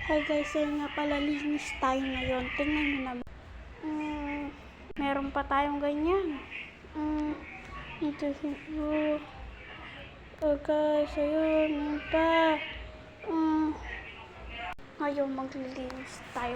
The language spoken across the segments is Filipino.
Hi guys, ayun nga pala, linis tayo ngayon. Tingnan nyo naman. Meron pa tayong ganyan. Ito siguro. Guys, ayun, yun pa. Ngayon, maglilinis tayo.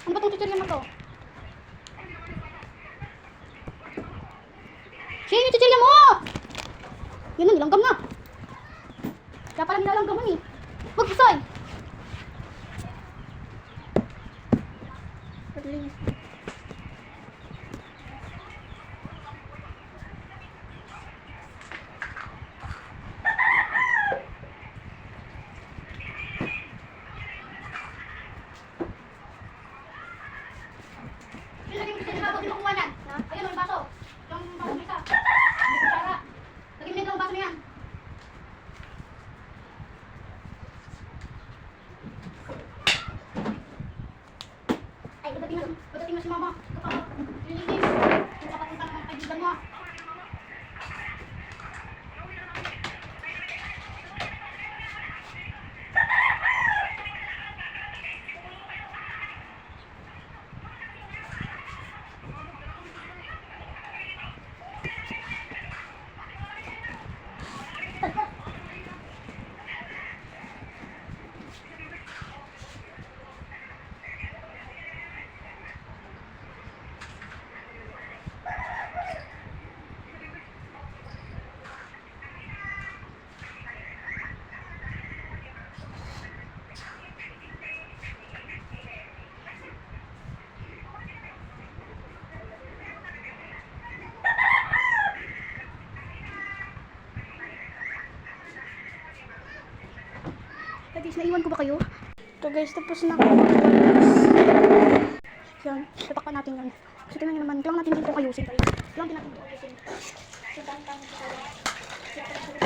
Ano ba itong tutorial mo to? Siya yung tutorial mo! Yan na, nilanggam na. Kaya pala nilalanggaman eh. Huwag isay! Paglinis. Pagdating na si mama, lilinis. Kung kapapunta ng mga kaibigan mo. Guys, naiwan ko ba kayo? Ito guys, tapos na ako. Yan, tatakpan natin yan. Kasi tingnan nyo naman, kailangan natin dito ayusin. Kailangan natin dito ayusin. So, dahil tayo